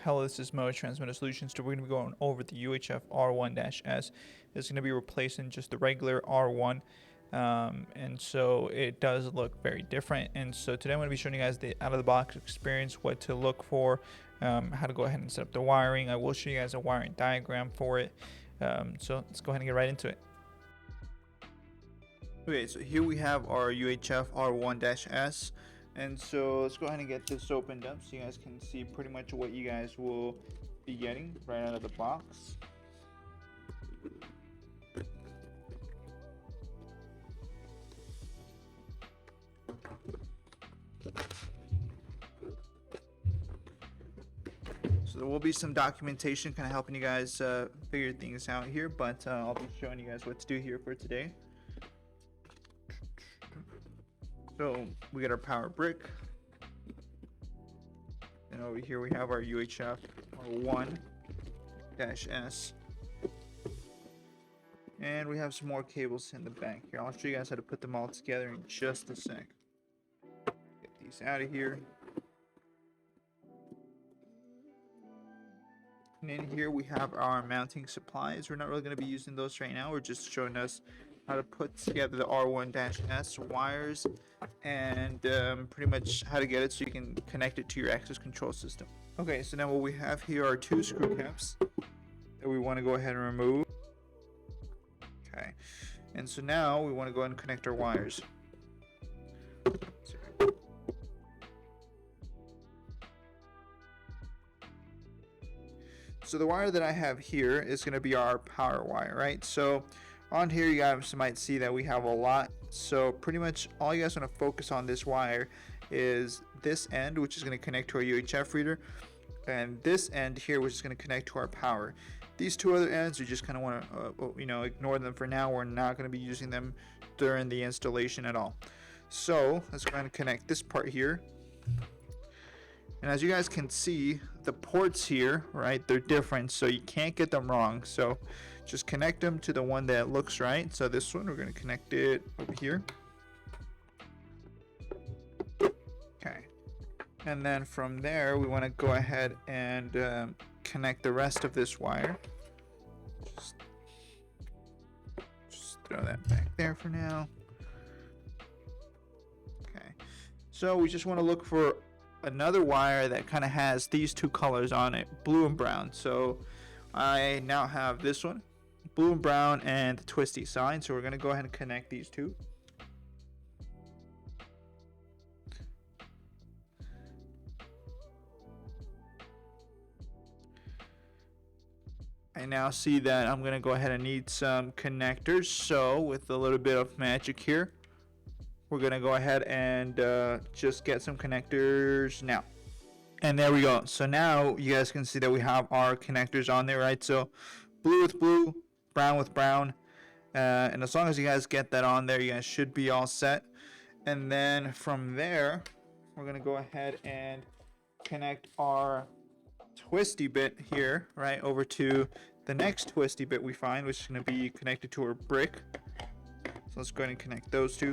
Hello, this is Mo Transmitter Solutions. So we're going to be going over the UHF R1-S. It's going to be replacing just the regular R1. And so it does look very different. And so today I'm going to be showing you guys the out-of-the-box experience, what to look for, how to go ahead and set up the wiring. I will show you guys a wiring diagram for it. So let's go ahead and get right into it. Okay, so here we have our UHF R1-S. And so let's go ahead and get this opened up so you guys can see pretty much what you guys will be getting right out of the box. So there will be some documentation kind of helping you guys figure things out here, but I'll be showing you guys what to do here for today. So we got our power brick, and over here we have our UHF R1-S, and we have some more cables in the back here. I'll show you guys how to put them all together in just a sec. Get these out of here. And in here we have our mounting supplies. We're not really going to be using those right now. We're just showing us how to put together the R1-S wires and pretty much how to get it so you can connect it to your access control system. Okay, so now what we have here are two screw caps that we want to go ahead and remove. Okay, and so now we want to go ahead and connect our wires. So the wire that I have here is going to be our power wire, right? So on here you guys might see that we have a lot. So pretty much all you guys want to focus on this wire is this end, which is going to connect to our UHF reader, and this end here, which is going to connect to our power. These two other ends, you just kind of want to ignore them for now. We're not going to be using them during the installation at all. So let's go ahead and connect this part here. And as you guys can see, the ports here, right, they're different, so you can't get them wrong. So just connect them to the one that looks right. So this one, we're going to connect it over here. Okay. And then from there, we want to go ahead and connect the rest of this wire. Just throw that back there for now. Okay. So we just want to look for another wire that kind of has these two colors on it, blue and brown. So I now have this one, blue and brown, and the twisty side. So we're going to go ahead and connect these two. I now see that I'm going to go ahead and need some connectors. So with a little bit of magic here, we're going to go ahead and just get some connectors now. And there we go. So now you guys can see that we have our connectors on there, right? So blue with blue, brown with brown. And as long as you guys get that on there, you guys should be all set. And then from there, we're going to go ahead and connect our twisty bit here, right, over to the next twisty bit we find, which is going to be connected to our brick. So let's go ahead and connect those two.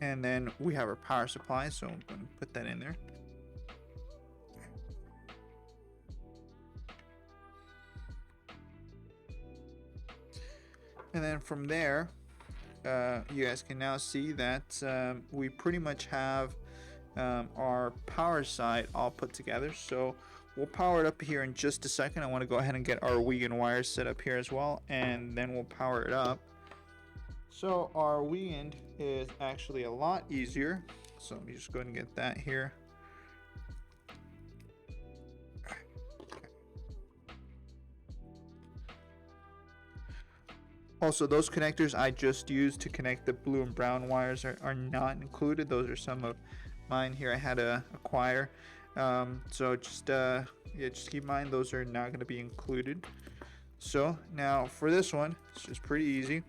And then we have our power supply, so I'm going to put that in there. And then from there, you guys can now see that we pretty much have our power side all put together. So we'll power it up here in just a second. I want to go ahead and get our Wiegand wires set up here as well, and then we'll power it up. So our Wiegand is actually a lot easier. So let me just go ahead and get that here. Also, those connectors I just used to connect the blue and brown wires are not included. Those are some of mine here I had to acquire. So just keep in mind those are not going to be included. So now for this one, it's just pretty easy.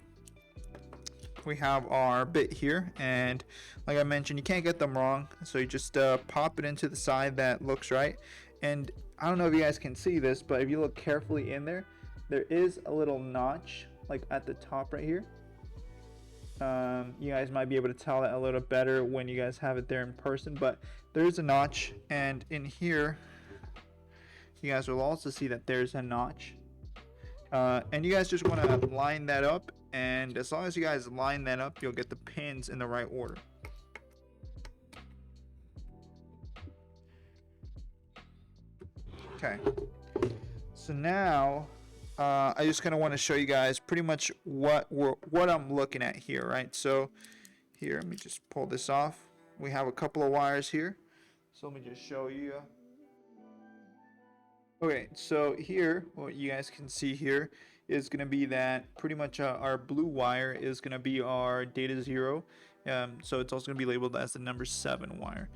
We have our bit here, and like I mentioned, you can't get them wrong, so you just pop it into the side that looks right. And I don't know if you guys can see this, but if you look carefully in there, there is a little notch like at the top right here. You guys might be able to tell that a little better when you guys have it there in person, but there's a notch, and in here you guys will also see that there's a notch, and you guys just want to line that up, and as long as you guys line that up, you'll get the pins in the right order. Okay, so now I just kind of want to show you guys pretty much what I'm looking at here, right? So here, let me just pull this off. We have a couple of wires here, so let me just show you. Okay, so here, what you guys can see here is going to be that pretty much our blue wire is going to be our data 0. So it's also going to be labeled as the number 7 wire.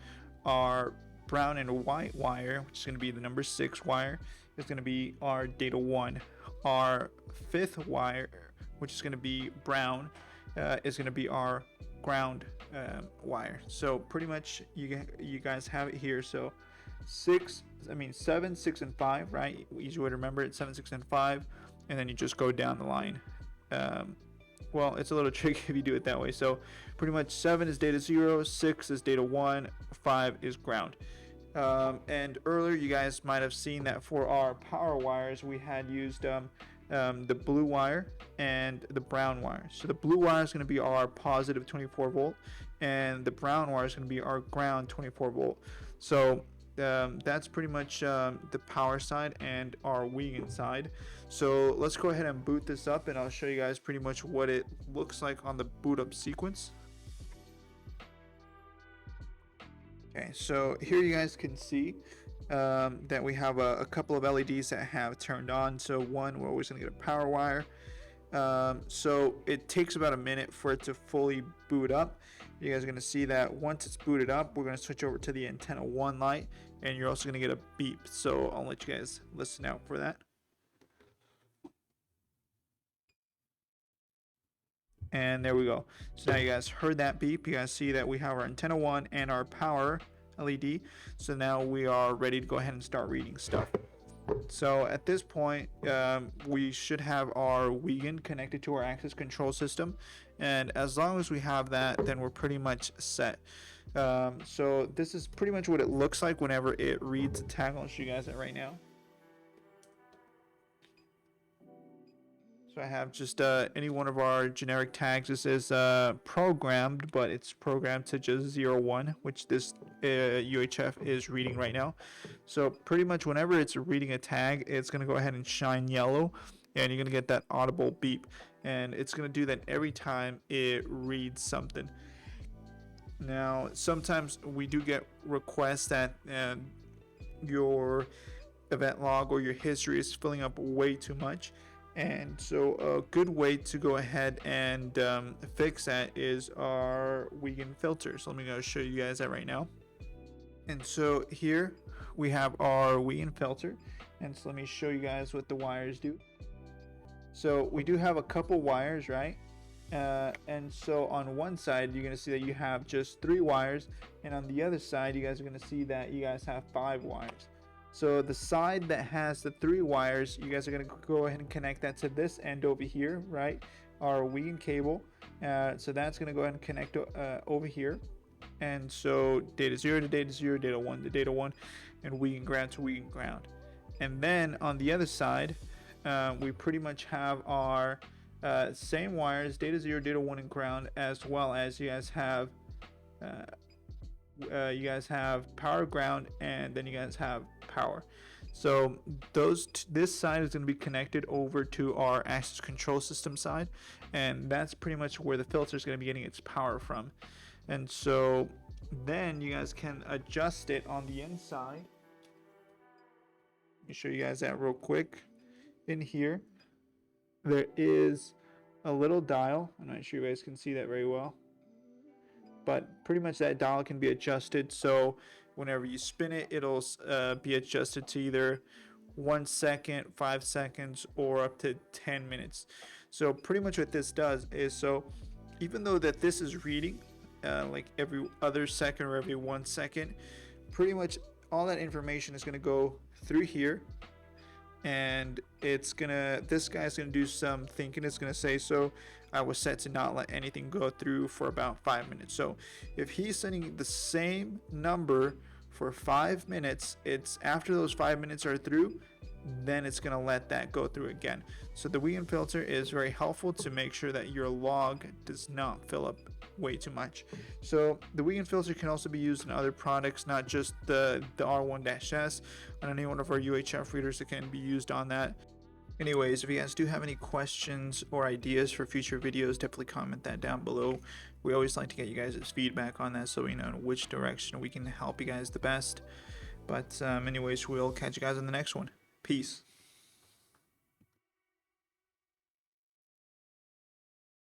Our brown and white wire, which is going to be the number 6 wire, is going to be our data 1. Our 5th wire, which is going to be brown, is going to be our ground wire. So pretty much you guys have it here. So 7, 6, and 5, right? Easy way to remember it: 7, 6, and 5, and then you just go down the line. Well, it's a little tricky if you do it that way. So pretty much 7 is data 0, 6 is data 1, 5 is ground. And earlier you guys might have seen that for our power wires we had used the blue wire and the brown wire. So the blue wire is going to be our positive 24 volt, and the brown wire is going to be our ground 24 volt. So that's pretty much the power side and our Wiegand side. So let's go ahead and boot this up, and I'll show you guys pretty much what it looks like on the boot up sequence. Okay, so here you guys can see that we have a couple of LEDs that have turned on. So one, we're always going to get a power wire. So it takes about a minute for it to fully boot up. You guys are going to see that once it's booted up, we're going to switch over to the antenna 1 light, and you're also going to get a beep. So I'll let you guys listen out for that. And there we go. So now you guys heard that beep. You guys see that we have our antenna 1 and our power LED. So now we are ready to go ahead and start reading stuff. So at this point, we should have our Wiegand connected to our access control system, and as long as we have that, then we're pretty much set. So this is pretty much what it looks like whenever it reads a tag. I'll show you guys that right now. So I have just any one of our generic tags. This is programmed, but it's programmed to just 0, 1, which this UHF is reading right now. So pretty much whenever it's reading a tag, it's going to go ahead and shine yellow, and you're going to get that audible beep. And it's going to do that every time it reads something. Now, sometimes we do get requests that your event log or your history is filling up way too much. And so a good way to go ahead and fix that is our Wiegand filter. So let me go show you guys that right now. And so here we have our Wiegand filter, and so let me show you guys what the wires do. So we do have a couple wires, right? And so on one side you're going to see that you have just 3 wires, and on the other side you guys are going to see that you guys have 5 wires. So the side that has the 3 wires, you guys are going to go ahead and connect that to this end over here, right? Our Wiegand cable. So that's going to go ahead and connect over here. And so data 0 to data 0, data 1 to data 1, and Wiegand ground to Wiegand ground. And then on the other side, we pretty much have our same wires, data 0, data 1, and ground, as well as you guys have power, ground, and then you guys have power. So this side is going to be connected over to our access control system side, and that's pretty much where the filter is going to be getting its power from. And so then you guys can adjust it on the inside. Let me show you guys that real quick. In here there is a little dial. I'm not sure you guys can see that very well, but pretty much that dial can be adjusted, so whenever you spin it, it'll be adjusted to either 1 second, 5 seconds, or up to 10 minutes. So pretty much what this does is, so even though that this is reading like every other second or every 1 second, pretty much all that information is going to go through here, and this guy's gonna do some thinking. It's gonna say, so I was set to not let anything go through for about 5 minutes. So if he's sending the same number for 5 minutes, it's after those 5 minutes are through, then it's going to let that go through again. So the Wiegand filter is very helpful to make sure that your log does not fill up way too much. So the Wiegand filter can also be used in other products, not just the R1-S. On any one of our UHF readers, it can be used on that. Anyways, if you guys do have any questions or ideas for future videos, definitely comment that down below. We always like to get you guys' feedback on that so we know in which direction we can help you guys the best. But anyways, we'll catch you guys on the next one. Peace.